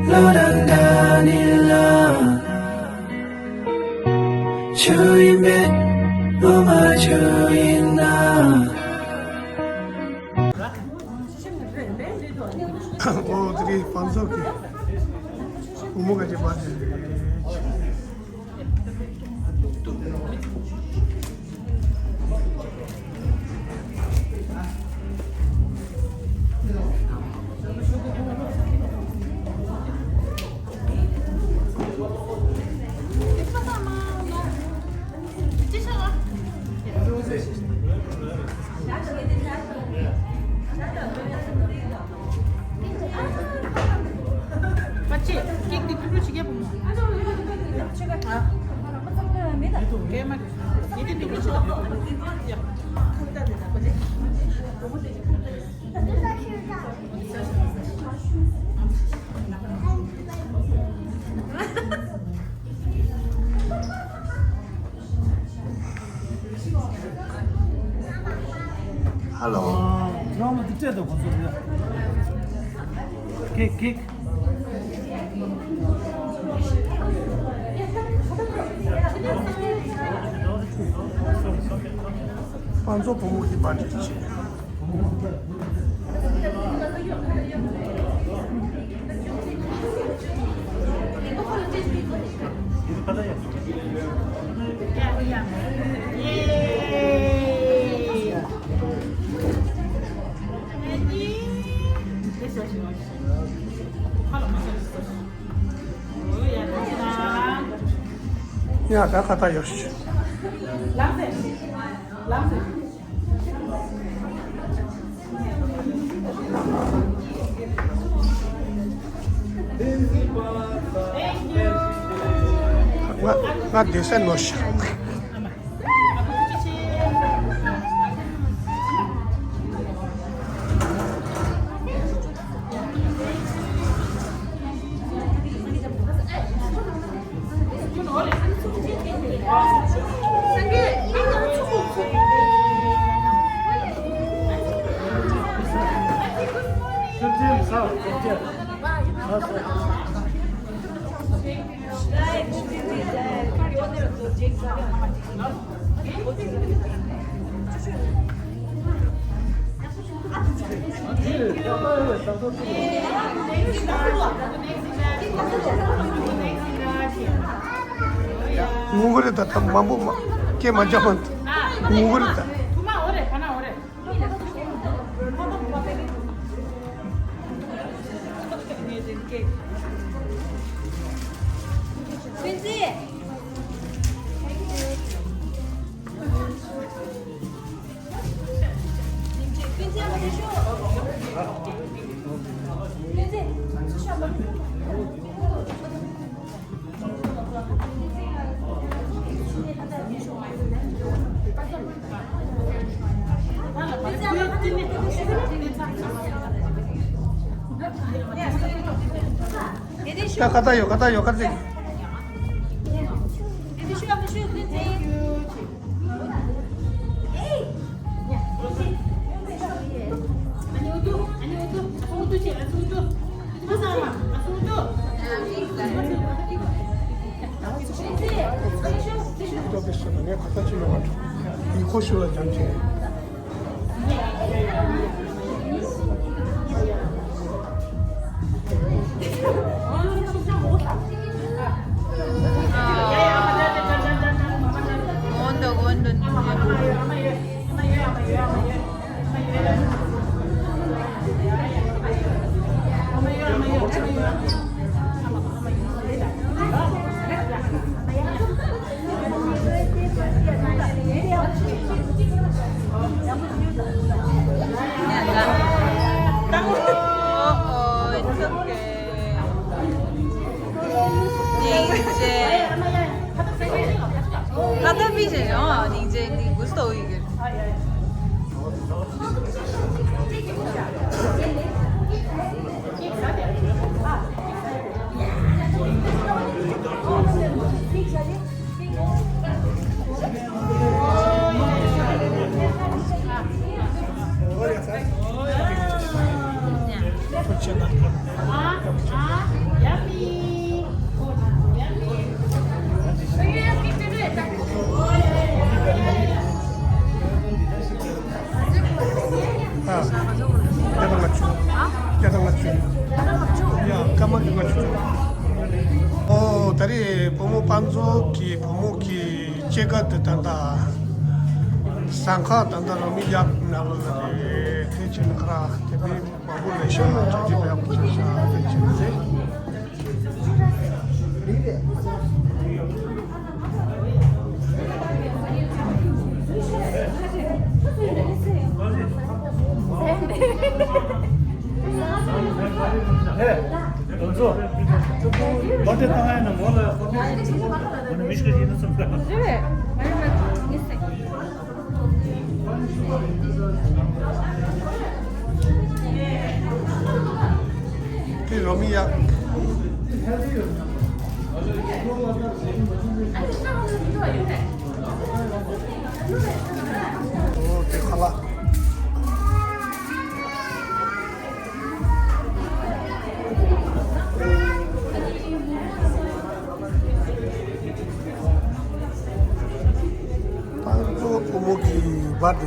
너랑 다닐라 주인백 너마 주인나 오들이 반석이 부모가 집 맞아. Pakcik, kek dia dulu sikit apa? Okey, mak. Ini dulu sikit. Ya. Halo. Drama di te da konsolida. Kek. 반석 부모 집 맞지. Ya, ya. Yeay. Kalau masih oh ya, tenang. 야, 나 갖다 여시. Langsung. 나 대세 넣으시. 뭉그렸다. 다 마부 걔 만져만. 뭉그렸다. Cuma ore, pana ore. 야, 갖다요. 또 됐어. 내가 갖다 주려고. 이 코슈라 장치. Katabisejo, ninguém gostou, Igor. 그렇지. Ya. 이거 주죠. 다리 부모 반조기 부모기 제가 됐단다. 상카 단다로 미약 나로데 대ችን 그라 대비 마블레 셔 저기 배워 보자. 대ችን 어제 당하에는 뭐를 오늘 미식을 있는 순간 그래. 아니면 있어. 그 로미약 대칼라 반조 부모기 바디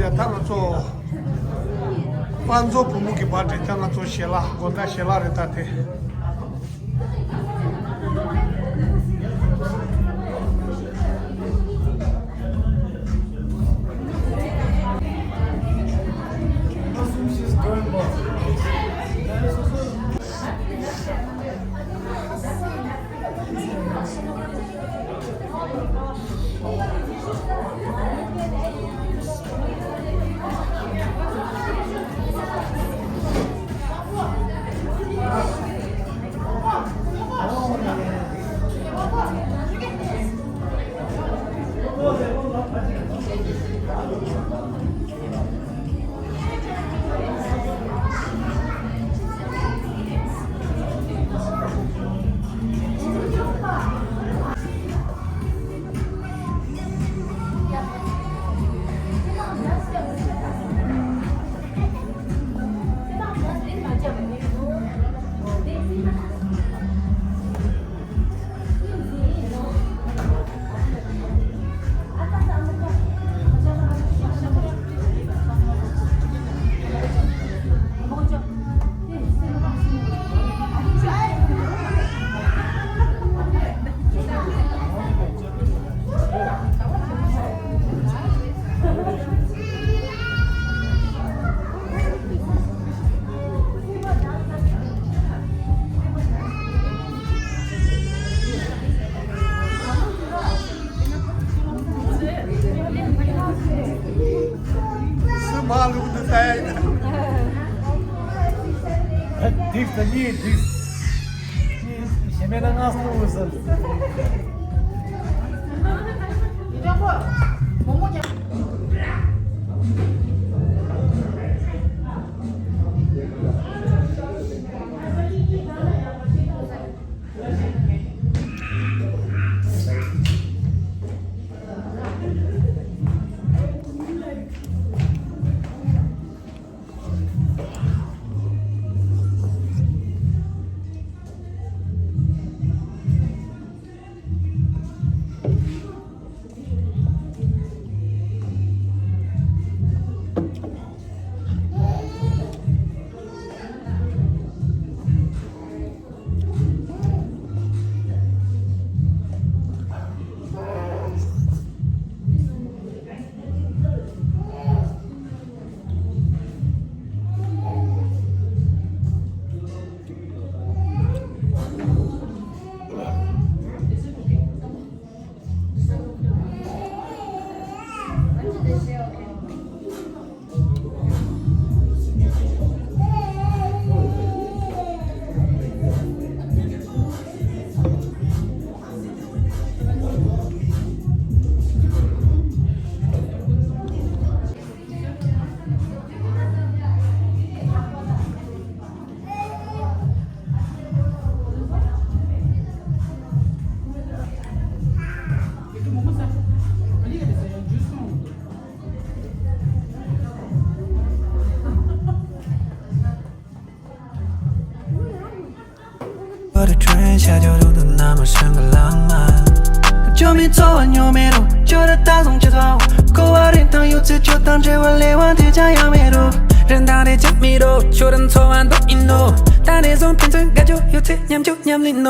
야 당아 저 반조 부모기 바디 당아 저 셰라 고다 셰라를 따테 maluco do velho. 딥다 니 딥. 셰메랑 아스토우스. 春夏秋冬都那么深刻浪漫。就没做完又没录，觉得大众节奏，口话点糖有次就当这碗连碗贴加杨梅露。人大的加米露，就能做完都一诺，但那种变成感觉有次念就念里诺。